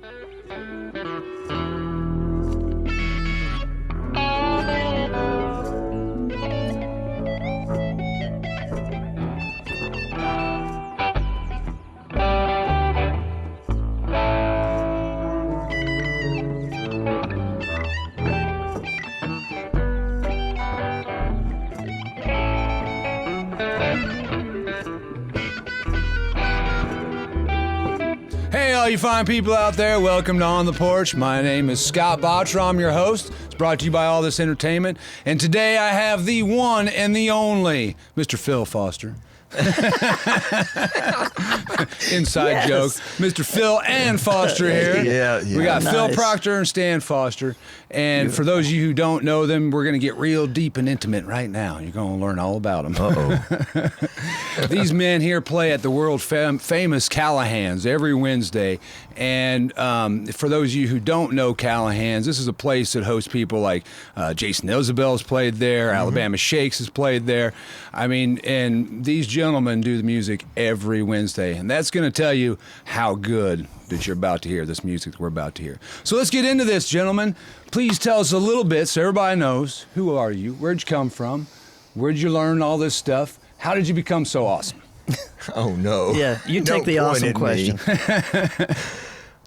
Hey, all you fine people out there, welcome to On the Porch. My name is Scott Bottrell. I'm your host. It's brought to you by All This Entertainment. And today I have the one and the only Mr. Phil Foster. Inside joke. Mr. Phil and Foster here. Yeah. We got Nice. Phil Proctor and Stan Foster. And for those of you who don't know them, we're going to get real deep and intimate right now. You're going to learn all about them. Uh-oh. These men here play at the world famous Callaghan's every Wednesday. And for those of you who don't know Callaghan's, this is a place that hosts people like Jason Isabel's played there, Alabama Shakes has played there. I mean, and these gentlemen do the music every Wednesday. And that's going to tell you how good that you're about to hear, this music that we're about to hear. So let's get into this, gentlemen. Please tell us a little bit so everybody knows, who are you? Where'd you come from? Where'd you learn all this stuff? How did you become so awesome? Oh, no. Yeah, you Don't take the point awesome at question.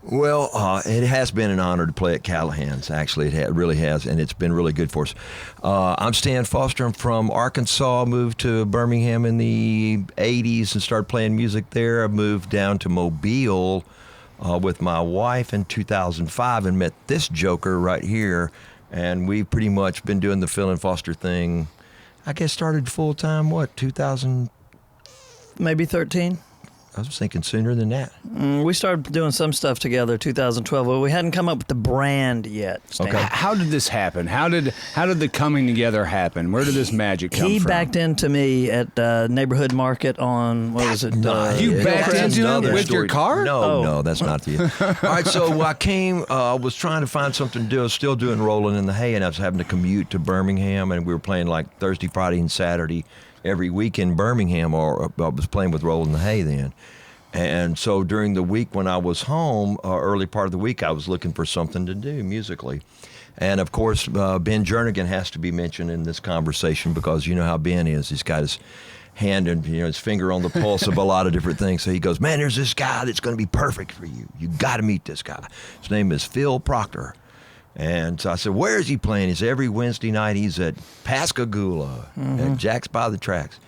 Well, it has been an honor to play at Callaghan's. Actually, it really has, and it's been really good for us. I'm Stan Foster. I'm from Arkansas. Moved to Birmingham in the 80s and started playing music there. I moved down to Mobile with my wife in 2005 and met this joker right here. And we've pretty much been doing the Phil and Foster thing, I guess started full-time, 2000? Maybe 13. I was thinking sooner than that. We started doing some stuff together 2012. Well, we hadn't come up with the brand yet. Stan. Okay. How did this happen? How did the coming together happen? Where did this magic come He from? backed into me at neighborhood market on, what was it? You backed That's into him another with your story. car? No, that's not the. All right, so I came, was trying to find something to do. I was still doing Rolling in the Hay, and I was having to commute to Birmingham, and we were playing like Thursday, Friday, and Saturday every week in Birmingham, or I was playing with Rolling in the Hay then. And so during the week when I was home, early part of the week, I was looking for something to do musically. And of course, Ben Jernigan has to be mentioned in this conversation because you know how Ben is. He's got his hand and his finger on the pulse of a lot of different things. So he goes, man, there's this guy that's going to be perfect for you. You got to meet this guy. His name is Phil Proctor. And so I said, where is he playing? He said, every Wednesday night he's at Pascagoula at Jack's by the Tracks.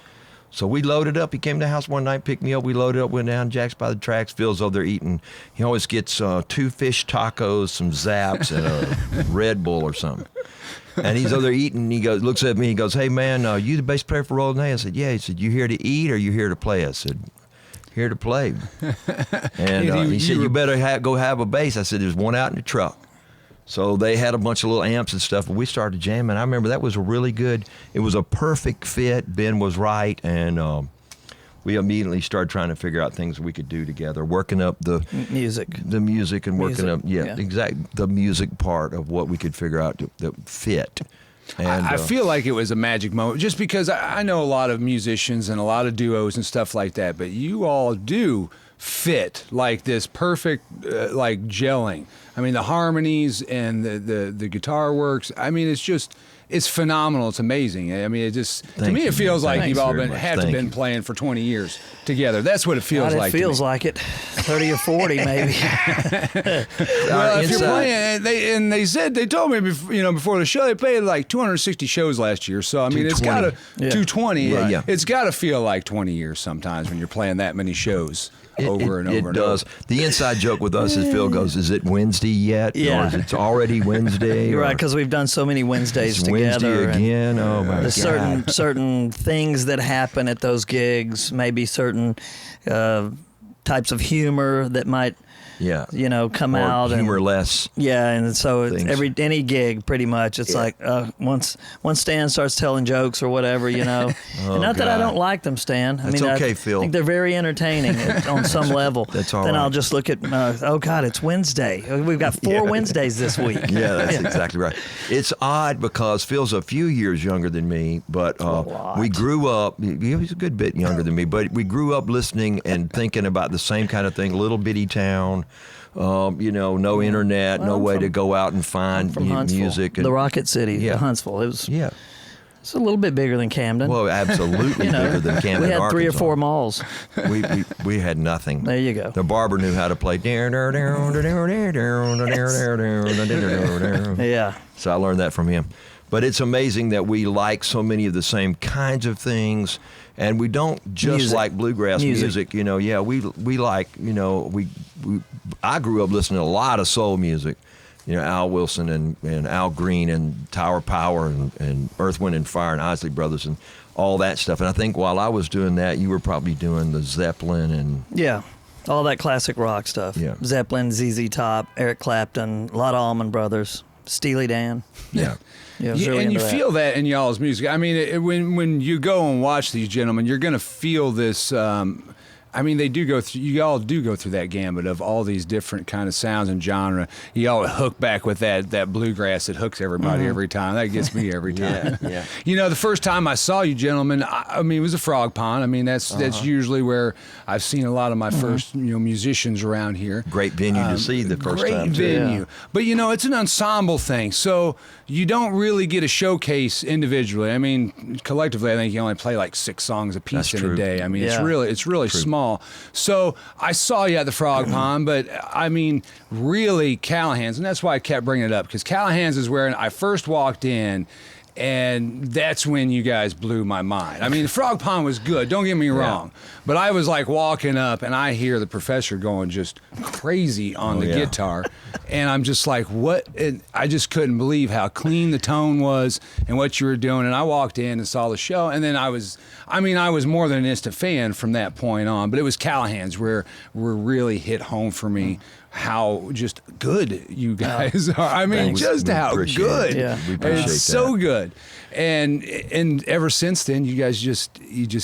So we loaded up. He came to the house one night, picked me up. We loaded up, went down Jack's by the Tracks. Phil's over there eating. He always gets 2 fish tacos, some Zaps, and a Red Bull or something. And he's over there eating. He goes, looks at me. He goes, hey, man, you the bass player for Rolling in the Hay? I said, yeah. He said, you here to eat or you here to play? I said, here to play. And he said, you better go have a bass. I said, there's one out in the truck. So they had a bunch of little amps and stuff, and we started jamming. I remember that was a really good, it was a perfect fit. Ben was right, and we immediately started trying to figure out things we could do together, working up the music and working up, exactly, the music part of what we could figure out that fit. And, I feel like it was a magic moment just because I know a lot of musicians and a lot of duos and stuff like that, but you all do fit like this perfect, like gelling. I mean, the harmonies and the guitar works. I mean, it's phenomenal. It's amazing. I mean, to me, it feels like you've all been playing for 20 years together. That's what it feels like. It feels like it. 30 or 40, maybe. Well, if you're playing, they told me before the show they played like 260 shows last year. So I mean, it's got to 220. Yeah. It's got to feel like 20 years sometimes when you're playing that many shows. Over and over. It does. The inside joke with us is Phil goes, is it Wednesday yet? Yeah. Or is it already Wednesday? You're right, because we've done so many Wednesdays together. Wednesday again? Oh, my there's God. certain things that happen at those gigs, maybe certain types of humor that might come or out. Humorless. And so things. any gig, pretty much, it's like once Stan starts telling jokes or whatever, and not that I don't like them, Stan. That's okay, Phil. I think they're very entertaining on some level. That's all then right. I'll just look at, oh God, it's Wednesday. We've got 4 Wednesdays this week. Yeah, that's exactly right. It's odd because Phil's a few years younger than me, but we grew up, he's a good bit younger than me, but we grew up listening and thinking about the same kind of thing, Little Bitty Town, no internet, no way to go out and find from Huntsville, music. the Rocket City, Huntsville. It was It's a little bit bigger than Camden. Well, absolutely bigger than Camden. We had Arkansas. 3 or 4 malls. We had nothing. There you go. The barber knew how to play. Yeah. So I learned that from him. But it's amazing that we like so many of the same kinds of things, and we don't just like bluegrass music. We like, I grew up listening to a lot of soul music. Al Wilson and Al Green and Tower Power and Earth, Wind and Fire and Isley Brothers and all that stuff. And I think while I was doing that, you were probably doing the Zeppelin and all that classic rock stuff. Yeah. Zeppelin, ZZ Top, Eric Clapton, a lot of Allman Brothers, Steely Dan. Yeah. Really and you feel that in y'all's music. I mean, when you go and watch these gentlemen, you're going to feel this. They do go through. You all do go through that gambit of all these different kind of sounds and genre. You all hook back with that bluegrass that hooks everybody every time. That gets me every time. Yeah. The first time I saw you gentlemen, it was a Frog Pond. I mean, that's usually where I've seen a lot of my first musicians around here. Great venue to see the first time. Great venue, but it's an ensemble thing, so you don't really get a showcase individually. I mean, collectively, I think you only play like 6 songs a piece in a day. I mean, it's really small. So I saw you at the Frog Pond, but I mean, really Callaghan's, and that's why I kept bringing it up, because Callaghan's is where I first walked in, and that's when you guys blew my mind. I mean, the Frog Pond was good, don't get me wrong, but I was like walking up, and I hear the professor going just crazy on the guitar, and I'm just like, what? And I just couldn't believe how clean the tone was and what you were doing. And I walked in and saw the show, and then I was more than an instant fan from that point on, but it was Callaghan's where really hit home for me how just good you guys are. I mean, just how good. Yeah. We appreciate it's so good. And ever since then, you guys just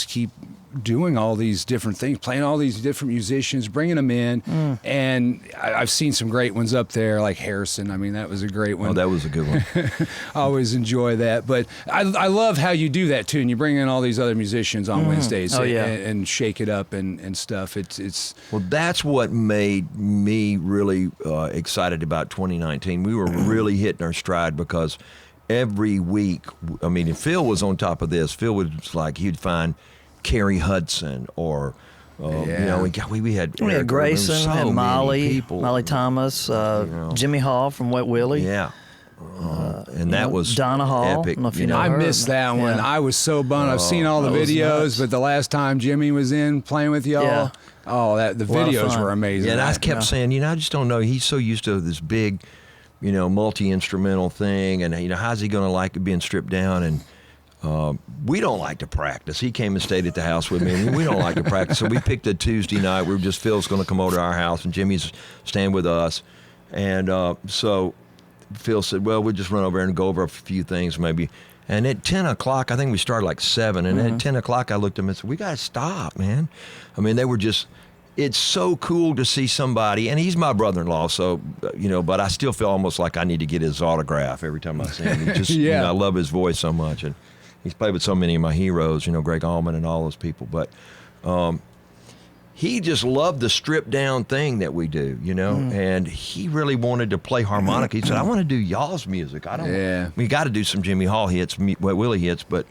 keep doing all these different things, playing all these different musicians, bringing them in. And I've seen some great ones up there, like Harrison. I mean, that was a great one. Oh, that was a good one. I always enjoy that. But I love how you do that, too. And you bring in all these other musicians on Wednesdays and shake it up and stuff. It's Well, that's what made me really excited about 2019. We were really hitting our stride because every week, I mean, if Phil was on top of this, Phil was like, he'd find Carrie Hudson or we had Grayson so and Molly Thomas, Jimmy Hall from Wet Willie. And that was Donna Hall. epic. I missed that one. Yeah. I was so bummed. I've seen all the videos, but the last time Jimmy was in playing with y'all, the videos were amazing. Yeah, and I kept saying, I just don't know. He's so used to this big, multi-instrumental thing, and how's he going to like it being stripped down? And we don't like to practice. He came and stayed at the house with me, and we don't like to practice. So we picked a Tuesday night. We were just, Phil's going to come over to our house, and Jimmy's staying with us. And so Phil said, well, we'll just run over and go over a few things maybe. And at 10 o'clock, I think we started like 7. And at 10 o'clock, I looked at him and said, we got to stop, man. I mean, they were just, it's so cool to see somebody, and he's my brother-in-law, so, but I still feel almost like I need to get his autograph every time I see him. He just, I love his voice so much. And he's played with so many of my heroes, Greg Allman and all those people. But he just loved the stripped-down thing that we do, and he really wanted to play harmonica. He said, I want to do y'all's music. We got to do some Jimmy Hall hits, Wet Willie hits, but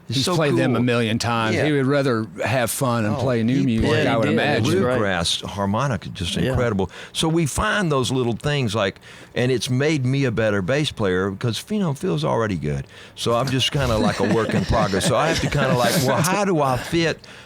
he's so played cool. them a million times. Yeah. He would rather have fun and play new music, I would imagine. Bluegrass harmonica, just incredible. So we find those little things and it's made me a better bass player because, Phil's already good. So I'm just kind of like a work in progress. So I have to kind of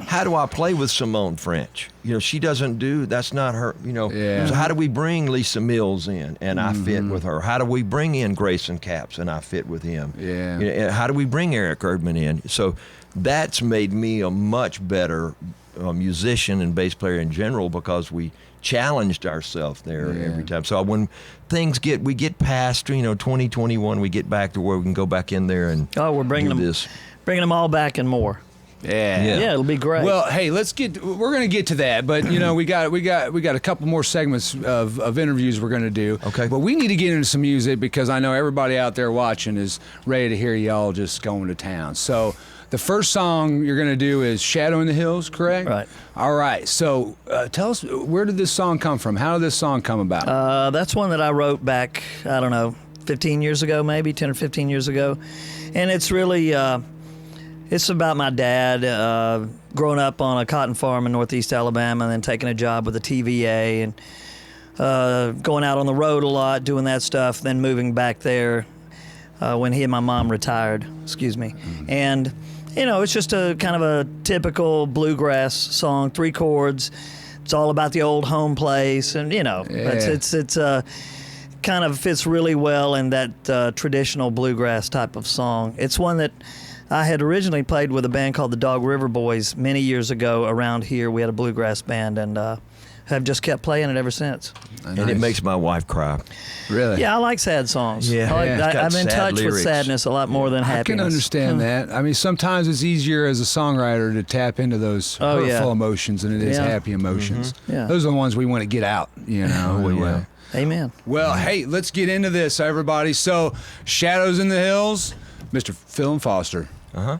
how do I play with Simone French? She doesn't that's not her, So how do we bring Lisa Mills in and I fit with her? How do we bring in Grayson Capps and I fit with him? Yeah. How do we bring Eric Erdman in? So that's made me a much better musician and bass player in general because we challenged ourselves there every time. So when things we get past 2021, we get back to where we can go back in there and we're bringing them all back and more. Yeah, it'll be great. Well, hey, we're going to get to that, but we got a couple more segments of interviews we're going to do. Okay. But we need to get into some music because I know everybody out there watching is ready to hear y'all just going to town. So The first song you're going to do is Shadow in the Hills, correct? Right. All right. So tell us, where did this song come from? How did this song come about? That's one that I wrote back, I don't know, 15 years ago, maybe 10 or 15 years ago. And it's really, it's about my dad growing up on a cotton farm in northeast Alabama and then taking a job with the TVA and going out on the road a lot, doing that stuff, then moving back there when he and my mom retired, And, you know, it's just a kind of a typical bluegrass song, 3 chords. It's all about the old home place, and, you know, it's kind of fits really well in that traditional bluegrass type of song. It's one that I had originally played with a band called the Dog River Boys many years ago around here. We had a bluegrass band, and have just kept playing it ever since. And it makes my wife cry. Really? Yeah, I like sad songs. Yeah. I'm in sad touch lyrics. with sadness a lot more than happiness. I can understand that. I mean, sometimes it's easier as a songwriter to tap into those hurtful emotions than it is happy emotions. Mm-hmm. Yeah. Those are the ones we want to get out, you know. Yeah. Amen. Well, hey, let's get into this, everybody. So, Shadows in the Hills, Mr. Phil and Foster. Uh-huh.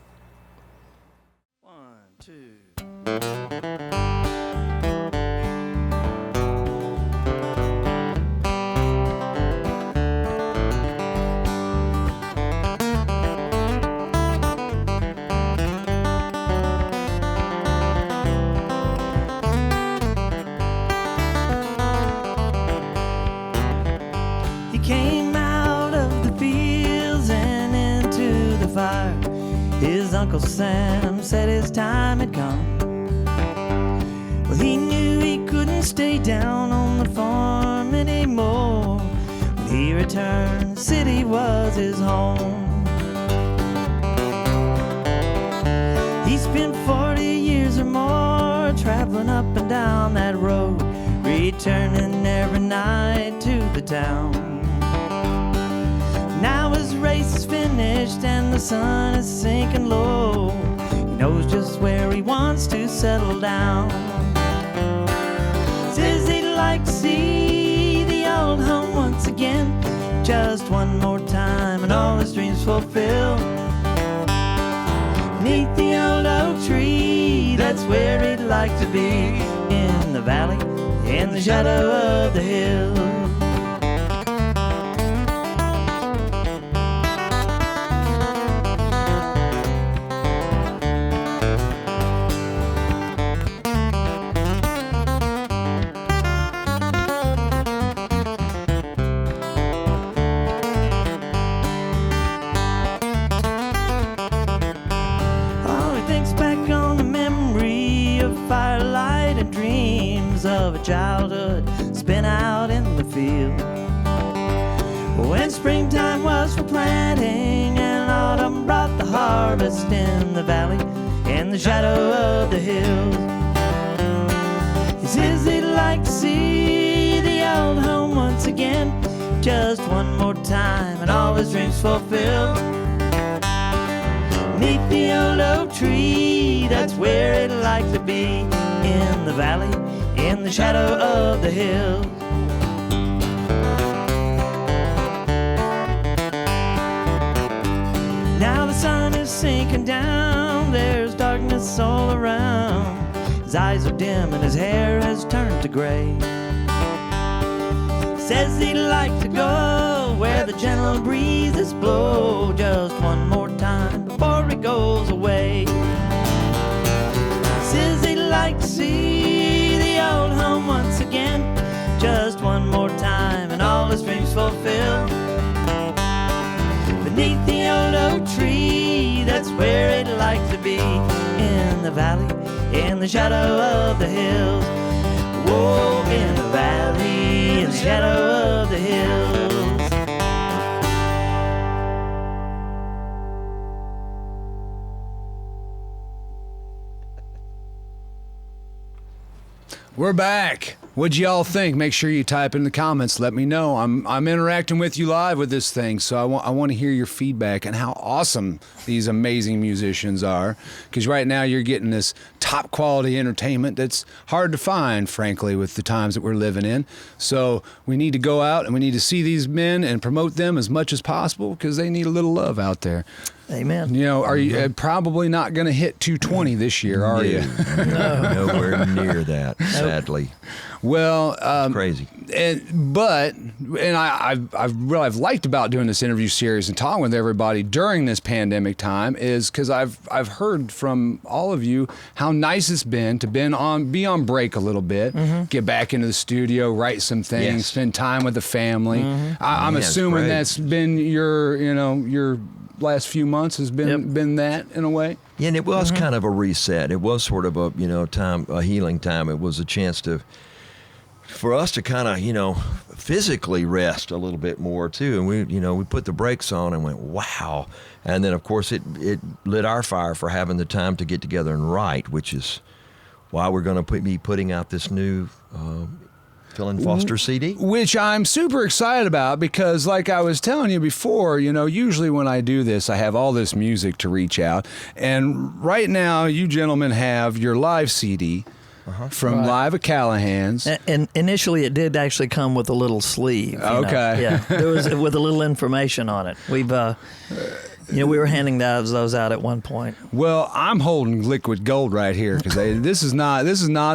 1, 2. Came out of the fields and into the fire. His Uncle Sam said his time had come. Well, he knew he couldn't stay down on the farm anymore. When he returned, the city was his home. He spent 40 years or more traveling up and down that road, returning every night to the town. Now his race is finished and the sun is sinking low. He knows just where he wants to settle down. Says he'd like to see the old home once again, just one more time and all his dreams fulfilled. Neath the old oak tree, that's where he'd like to be, in the valley, in the shadow of the hill. Firelight and dreams of a childhood spent out in the field. When springtime was for planting and autumn brought the harvest, in the valley, in the shadow of the hills. He says he'd like to see the old home once again, just one more time and all his dreams fulfilled. Neath the old oak tree, that's where he'd like to be, in the valley, in the shadow of the hills. Now the sun is sinking down, there's darkness all around. His eyes are dim and his hair has turned to gray. Says he'd like to go where the gentle breezes blow, just one more time before he goes away. Says he'd like to see the old home once again, just one more time and all his dreams fulfilled. Beneath the old oak tree, that's where he'd like to be, in the valley, in the shadow of the hills. Whoa, in the valley, in the shadow of the hills. We're back. What'd y'all think? Make sure you type in the comments. Let me know. I'm interacting with you live with this thing, so I want to hear your feedback and how awesome these amazing musicians are. Because right now you're getting this top quality entertainment that's hard to find, frankly, with the times that we're living in. So we need to go out and we need to see these men and promote them as much as possible because they need a little love out there. Amen. You know, are you probably not going to hit 220 this year, are you? No, nowhere near that, sadly. Well, Crazy. I've liked about doing this interview series and talking with everybody during this pandemic time is because I've heard from all of you how nice it's been to be on break a little bit, get back into the studio, write some things, spend time with the family. I'm assuming that's been your last few months has been that in a way. Yeah, and it was kind of a reset. It was sort of a a healing time. It was a chance for us to kind of physically rest a little bit more too. And we put the brakes on and went, wow. And then of course it lit our fire for having the time to get together and write, which is why we're going to be putting out this new Phil and Foster CD. Which I'm super excited about because, like I was telling you before, usually when I do this, I have all this music to reach out. And right now, you gentlemen have your live CD from Live at Callaghan's. And initially, it did actually come with a little sleeve. Okay. Yeah, there was with a little information on it. We've... we were handing those out at one point. Well, I'm holding liquid gold right here because this is not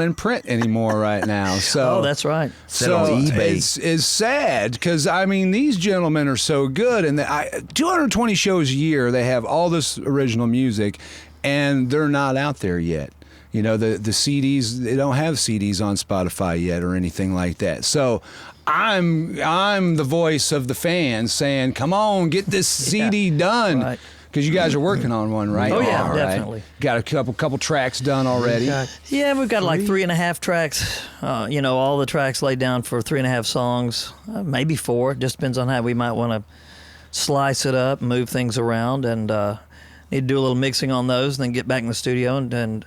in print anymore right now. So that's right. So on eBay. It's sad because these gentlemen are so good, and 220 shows a year. They have all this original music, and they're not out there yet. The CDs, they don't have CDs on Spotify yet or anything like that. So I'm the voice of the fans saying, come on, get this CD done. Right. Because you guys are working on one, right? Oh, yeah, right? definitely. Got a couple tracks done already. We've got like 3.5 tracks. All the tracks laid down for 3.5 songs, maybe 4. It just depends on how we might want to slice it up, move things around, and need to do a little mixing on those, and then get back in the studio. And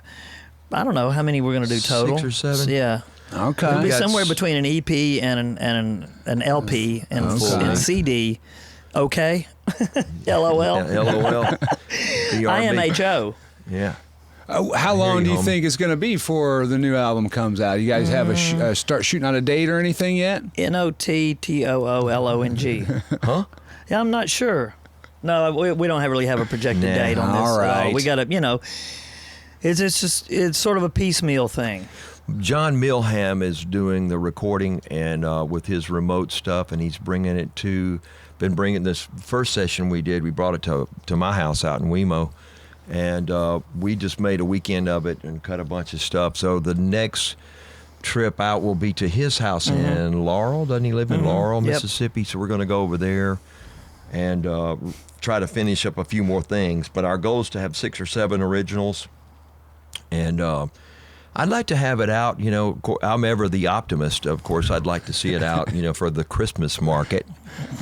I don't know how many we're going to do total. 6 or 7? Yeah. Okay. It'll be somewhere between an EP and an LP and CD. Okay. LOL. LOL. IMHO. Yeah. How long do you home. think it's going to be before the new album comes out? You guys have start shooting out a date or anything yet? NOTTOOLONG. Huh? Yeah, I'm not sure. No, we don't really have a projected date on this all at all. right. We got to, it's sort of a piecemeal thing. John Milham is doing the recording and with his remote stuff, and he's bringing this first session we did. We brought it to my house out in Wemo, and we just made a weekend of it and cut a bunch of stuff. So the next trip out will be to his house in Laurel. Doesn't he live in Laurel, Mississippi? So we're going to go over there and try to finish up a few more things. But our goal is to have 6 or 7 originals, and I'd like to have it out, I'm ever the optimist. Of course, I'd like to see it out, for the Christmas market.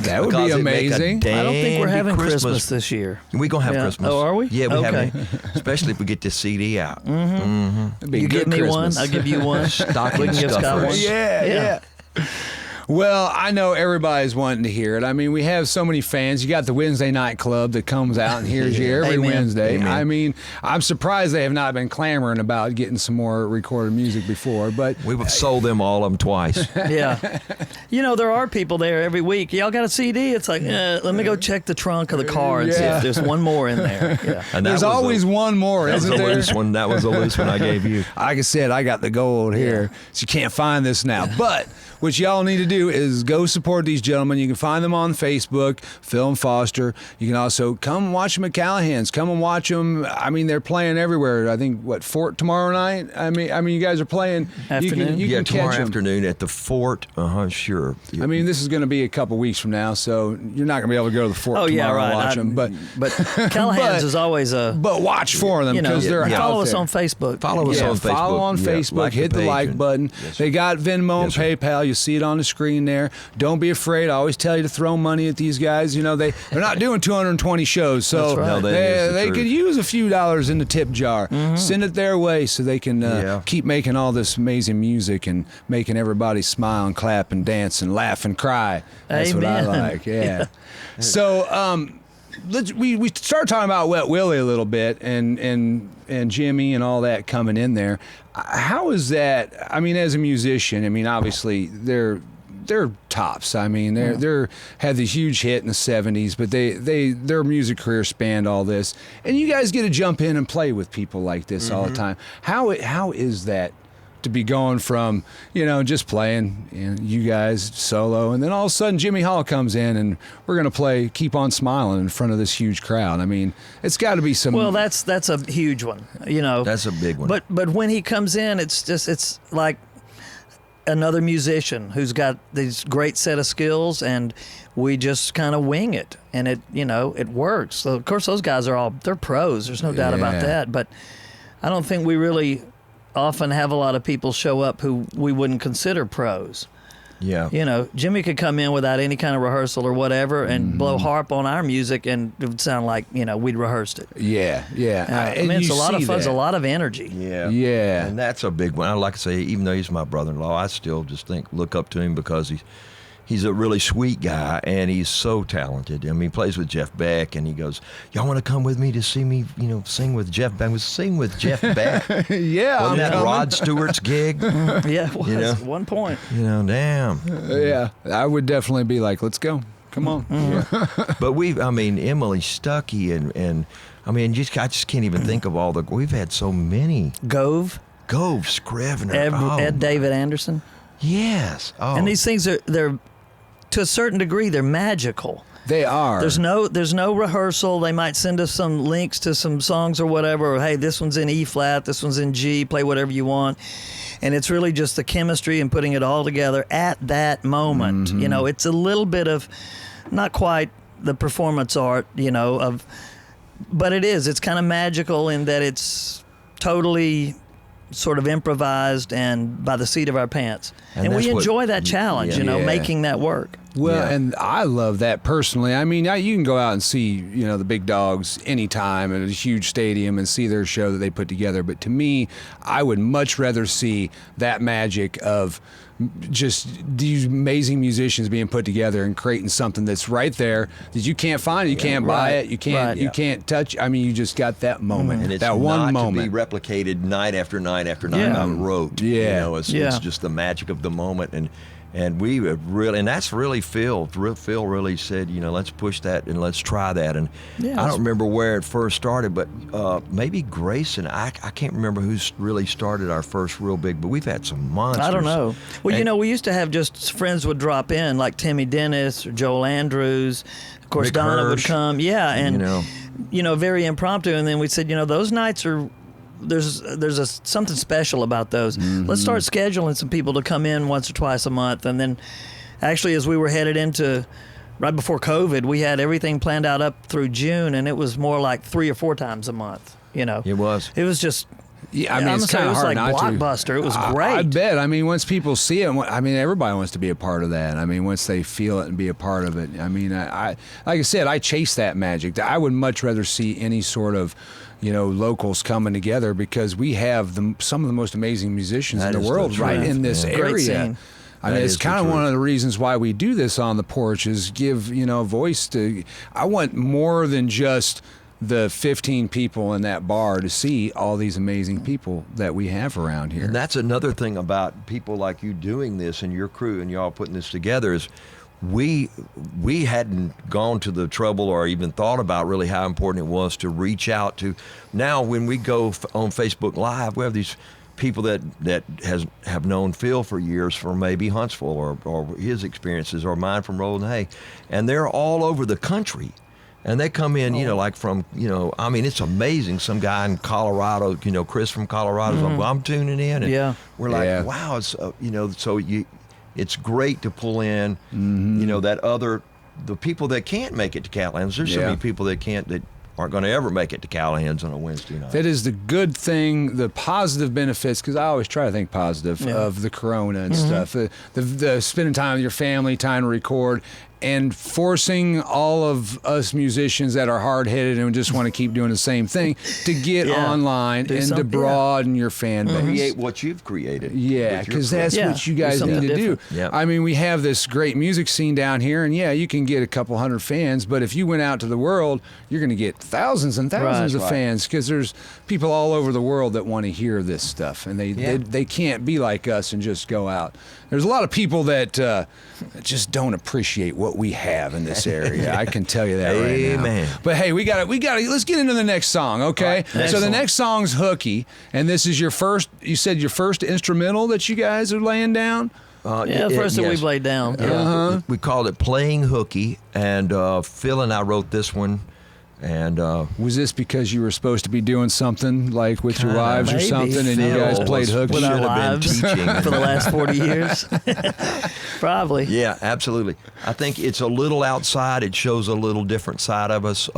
That would be amazing. I don't think we're having Christmas this year. We're going to have Christmas. Oh, are we? Yeah, we okay. have it. Especially if we get this CD out. You give me one, I'll give you one. Stocking We can give Scott stuffers. one. Yeah. Well, I know everybody's wanting to hear it. We have so many fans. You got the Wednesday night club that comes out and hears you every Wednesday. Amen. I'm surprised they have not been clamoring about getting some more recorded music before. But We've sold them all of them twice. Yeah. There are people there every week. Y'all got a CD? It's like, let me go check the trunk of the car and see if there's one more in there. Yeah. And there's always one more, isn't there? That was a loose one I gave you. Like I said, I got the gold here, so you can't find this now. But what y'all need to do is go support these gentlemen. You can find them on Facebook, Phil and Foster. You can also come watch them at Callaghan's. Come and watch them. They're playing everywhere. I think, Fort tomorrow night? You guys are playing. Afternoon? You can tomorrow catch them. afternoon at the Fort. Sure. This is going to be a couple weeks from now, so you're not going to be able to go to the Fort tomorrow and watch them. But Callahan's is always a... But watch for them because they're out there. Follow us on Facebook. Follow us on Facebook. Follow on Facebook. Hit the like button. Yes, they got Venmo and PayPal. You see it on the screen there. Don't be afraid. I always tell you to throw money at these guys. They're not doing 220 shows, so That's right. they could use a few dollars in the tip jar. Send it their way so they can keep making all this amazing music and making everybody smile and clap and dance and laugh and cry. That's Amen. what I like. Yeah. So we started talking about Wet Willie a little bit and Jimmy and all that coming in there. How is that? As a musician, obviously they're tops. I mean, they're had this huge hit in the '70s, but their music career spanned all this. And you guys get to jump in and play with people like this all the time. How is that? To be going from, just playing, you guys solo, and then all of a sudden Jimmy Hall comes in and we're going to play Keep On Smiling in front of this huge crowd. I mean, it's got to be some... Well, that's a huge one, That's a big one. But when he comes in, it's like another musician who's got these great set of skills, and we just kind of wing it, and it works. So, of course, those guys they're pros. There's no doubt about that, but I don't think we really often have a lot of people show up who we wouldn't consider pros. Yeah. Jimmy could come in without any kind of rehearsal or whatever and blow harp on our music, and it would sound like, we'd rehearsed it. Yeah. It's a lot of fun, it's a lot of energy. Yeah. And that's a big one. I like to say, even though he's my brother-in-law, I still just look up to him because he's a really sweet guy, and he's so talented. I mean, he plays with Jeff Beck, and he goes, "Y'all want to come with me to see me, sing with Jeff Beck?" Sing with Jeff Beck. Wasn't that Rod Stewart's gig? Yeah, it was at one point. Damn. Yeah, I would definitely be like, let's go. Come on. But Emily Stuckey, and I just can't even think of we've had so many. Gove, Scrivener. Ed David Anderson. Yes. Oh. And these things they're to a certain degree, they're magical. They are. There's no rehearsal. They might send us some links to some songs or whatever. Or, hey, this one's in E flat, this one's in G. Play whatever you want. And it's really just the chemistry and putting it all together at that moment. It's a little bit of, not quite the performance art, but it is. It's kind of magical in that it's totally sort of improvised and by the seat of our pants. And we enjoy that challenge, making that work. Well, and I love that personally. I mean, you can go out and see, the big dogs anytime at a huge stadium and see their show that they put together. But to me, I would much rather see that magic of just these amazing musicians being put together and creating something that's right there that you can't find, you can't buy it, you can't touch. I mean, you just got that moment, and it's that one moment to be replicated night after night after night by rote. It's just the magic of the moment, and we really, and that's really Phil. Phil really said, let's push that and let's try that. And I don't remember where it first started, but maybe Grayson. I can't remember who's really started our first real big, but we've had some monsters. I don't know. Well, we used to have just friends would drop in, like Timmy Dennis or Joel Andrews. Of course, Rick Donna Hirsch, would come. Yeah, and very impromptu. And then we said, those nights are. There's something special about those. Let's start scheduling some people to come in once or twice a month. And then actually, as we were headed into right before COVID, we had everything planned out up through June, and it was more like 3 or 4 times a month. It was just Yeah, I mean, it's kind of hard like not Blockbuster. to. It was great. I bet. I mean, once people see it, I mean, everybody wants to be a part of that. I mean, once they feel it and be a part of it. I mean, I like I said, I chase that magic. I would much rather see any sort of, locals coming together because we have some of the most amazing musicians in the world right in this area. I mean, it's kind of one of the reasons why we do this on the porch is give, voice to. I want more than just the 15 people in that bar to see all these amazing people that we have around here. And that's another thing about people like you doing this and your crew and y'all putting this together is we hadn't gone to the trouble or even thought about really how important it was to reach out to. Now when we go on Facebook Live, we have these people that have known Phil for years from maybe Huntsville or his experiences or mine from Rolling Hay, and they're all over the country. And they come in, like from, I mean, it's amazing. Some guy in Colorado, Chris from Colorado, is like, well, I'm tuning in. And we're like, wow, it's, so it's great to pull in, the people that can't make it to Callaghan's. There's so many people that aren't going to ever make it to Callaghan's on a Wednesday night. That is the good thing, the positive benefits, because I always try to think positive of the corona and stuff. The spending time with your family, time to record, and forcing all of us musicians that are hard-headed and just want to keep doing the same thing to get online and to broaden your fan base. Create what you've created. Yeah, because that's what you guys need to do. Yeah. I mean, we have this great music scene down here, and you can get a couple hundred fans, but if you went out to the world, you're going to get thousands and thousands of fans because there's people all over the world that want to hear this stuff, and they can't be like us and just go out there's a lot of people that just don't appreciate what we have in this area. I can tell you that right now. Amen. But hey, we got it. Let's get into the next song, okay? Right, so the next song's Hooky, and this is your first. You said your first instrumental that you guys are laying down. First that we played down. We called it Playing Hooky, and Phil and I wrote this one. And Was this because you were supposed to be doing something like with your Kinda, wives or maybe. something, and you Phil guys played was- hooky? With our Should have been lives teaching. for the last 40 years. Probably. yeah, absolutely. I think it's a little outside. It shows a little different side of us,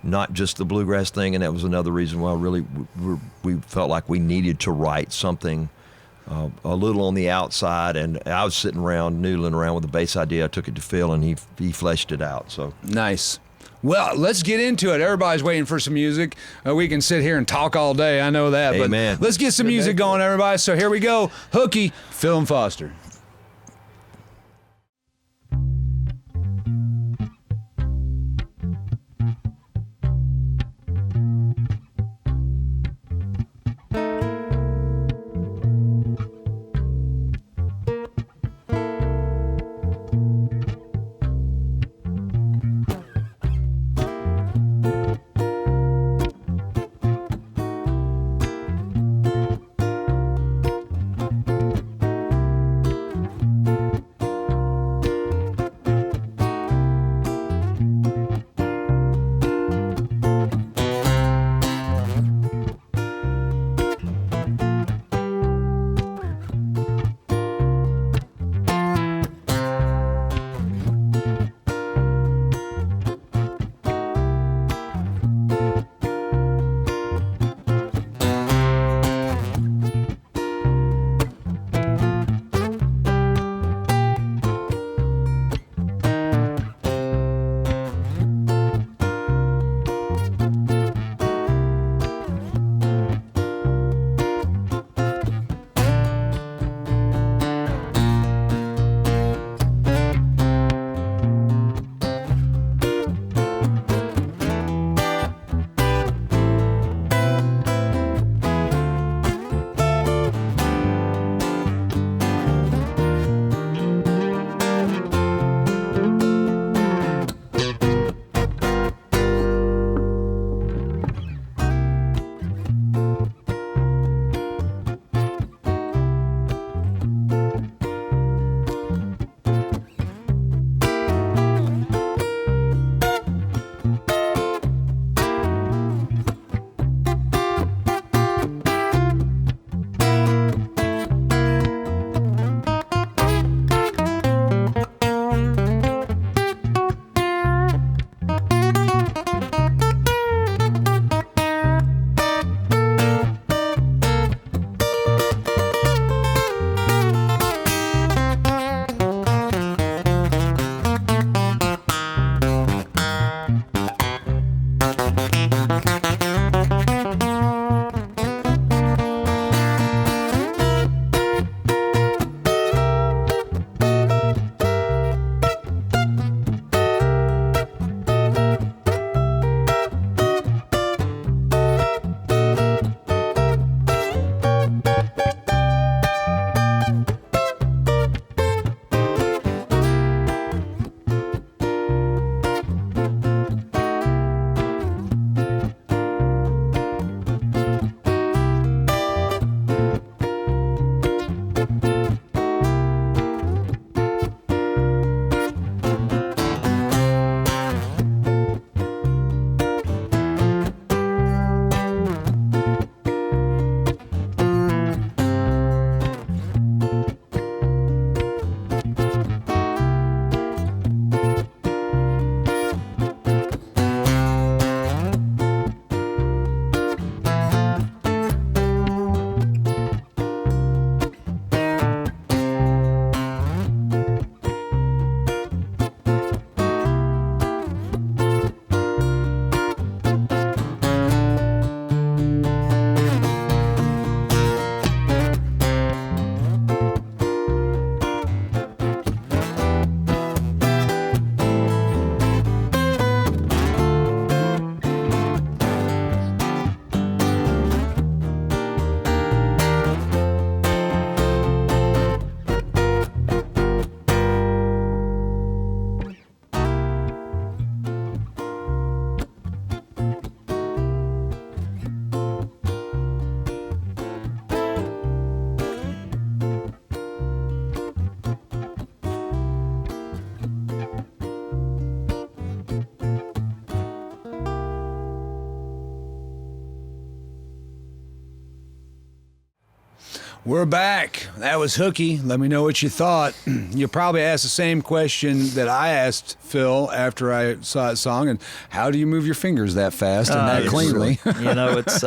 not just the bluegrass thing. And that was another reason why really we felt like we needed to write something a little on the outside. And I was sitting around, noodling around with the bass idea. I took it to Phil, and he fleshed it out. So Nice. Well, let's get into it. Everybody's waiting for some music. We can sit here and talk all day. I know that. Amen. But let's get some music going, everybody. So here we go. Hooky, Phil and Foster. We're back. That was hooky. Let me know what you thought. You'll probably ask the same question that I asked Phil after I saw that song. And how do you move your fingers that fast and that cleanly? You know, it's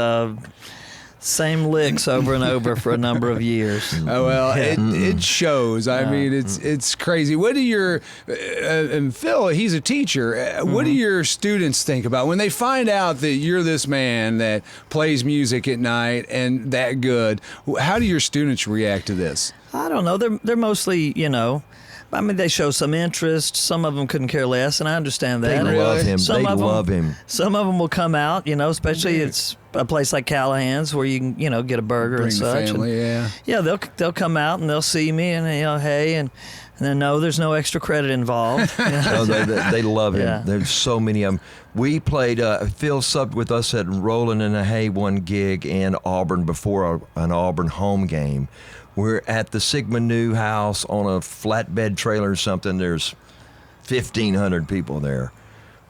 same licks over and over for a number of years. Oh, well, it shows. I mean, it's crazy. What do your and Phil? He's a teacher. What do your students think about when they find out that you're this man that plays music at night and that good? How do your students react to this? I don't know. They're mostly, you know. I mean, they show some interest. Some of them couldn't care less, and I understand that. They love him. Some They of love them, him. Some of them will come out, you know, especially it's a place like Callaghan's where you can, you know, get a burger Bring and such. the family, and, yeah, they'll come out and they'll see me and, you know, hey, and then no, there's no extra credit involved. No, they love him. Yeah. There's so many of them. We played, Phil subbed with us at Rollin' in the Hay one gig in Auburn before an Auburn home game. We're at the Sigma Nu house on a flatbed trailer or something. There's 1,500 people there.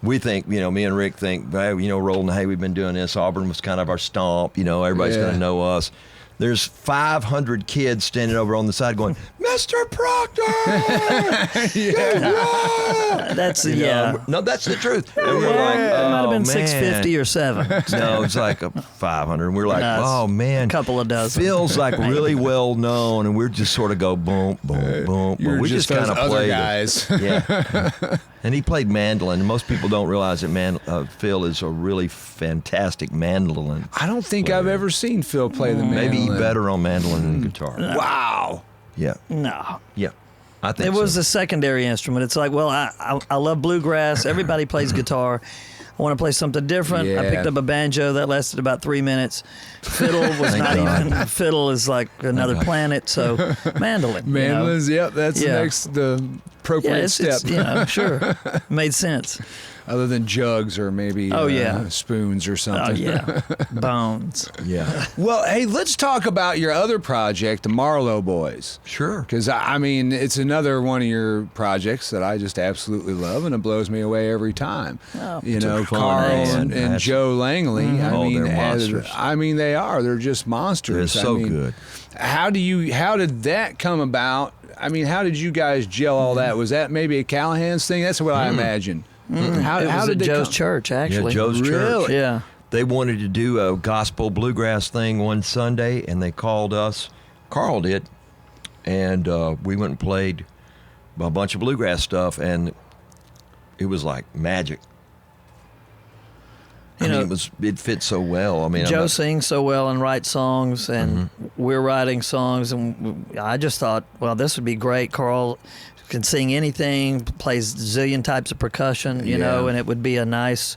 We think, you know, me and Rick think, hey, you know, Rollin' the Hay, we've been doing this. Auburn was kind of our stomp. You know, everybody's going to know us. There's 500 kids standing over on the side going, Mr. Proctor! That's No, that's the truth. And we're like, it might have oh, been man. 650 or 7. No, it's like 500. And we're like, No, it's oh, man. a couple of dozen. Phil's like really well known, and we're just sort of go boom, boom, boom. You're We just kind those of other played guys. Yeah. And he played mandolin. And most people don't realize that Phil is a really fantastic mandolin. I don't think I've ever seen Phil play the mandolin. Maybe he better on mandolin than guitar. Wow. Yeah. No. Yeah. I think It was so. a secondary instrument. It's like, well, I love bluegrass. Everybody plays guitar. I want to play something different. I Yeah. picked up a banjo that lasted about 3 minutes. Fiddle was Thank not God. even. Fiddle is like another planet. So mandolin. you know. Mandolins, yep, that's Yeah. the appropriate Yeah, step. it's, you know, sure, made sense. Other than jugs or maybe spoons or Oh something. yeah, bones. Yeah. Well, hey, let's talk about your other project, the Marlowe Boys. Sure. Because, I mean, it's another one of your projects that I just absolutely love, and it blows me away every time. Oh. You It's know, a fun Carl band. and That's- Joe Langley. I Oh, mean, they're monsters. I mean, they are. They're just monsters. They're so I mean, good. How did that come about? I mean, how did you guys gel all that? Was that maybe a Callahan's thing? That's what I imagine. How It was did at it Joe's come? church, Yeah, actually. Joe's church. Really? Yeah. They wanted to do a gospel bluegrass thing one Sunday, and they called us. Carl did, and we went and played a bunch of bluegrass stuff, and it was like magic. You know, It fit so well. I mean, Joe sings so well and writes songs, and Mm-hmm. we're writing songs, and I just thought, well, this would be great. Carl can sing anything, plays zillion types of percussion, you know, and it would be a nice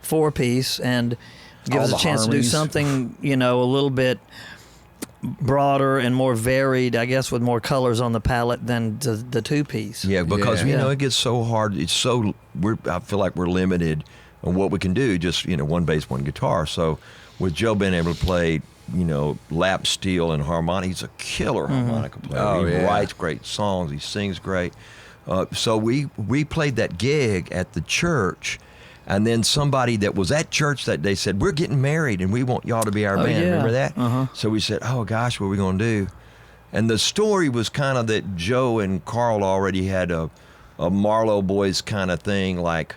4-piece and give All us a the chance to do harmonies. something, you know, a little bit broader and more varied, I guess, with more colors on the palette than the 2-piece. Yeah, because Yeah. you know it gets so hard. It's so I feel like we're limited on what we can do. Just one bass, one guitar. So with Joe being able to play, lap steel and harmonic, he's a killer harmonica player. Oh, he yeah. writes great songs. He sings great. So we played that gig at the church. And then somebody that was at church that day said, "We're getting married and we want y'all to be our band." yeah. Remember that? Uh-huh. So we said, "Oh gosh, what are we going to do?" And the story was kind of that Joe and Carl already had a Marlowe Boys kind of thing. Like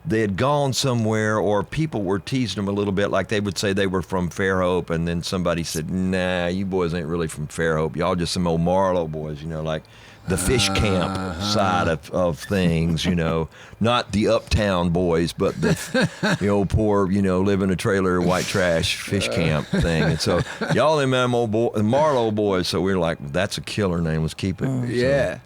they had gone somewhere, or people were teasing them a little bit. Like they would say they were from Fairhope, and then somebody said, "Nah, you boys ain't really from Fairhope. Y'all just some old Marlowe boys, like the fish camp side of things, not the uptown boys, but the old poor, live in a trailer, white trash fish camp thing." And so y'all them old Marlowe boys. So we were like, that's a killer name. Let's keep it. So, Yeah.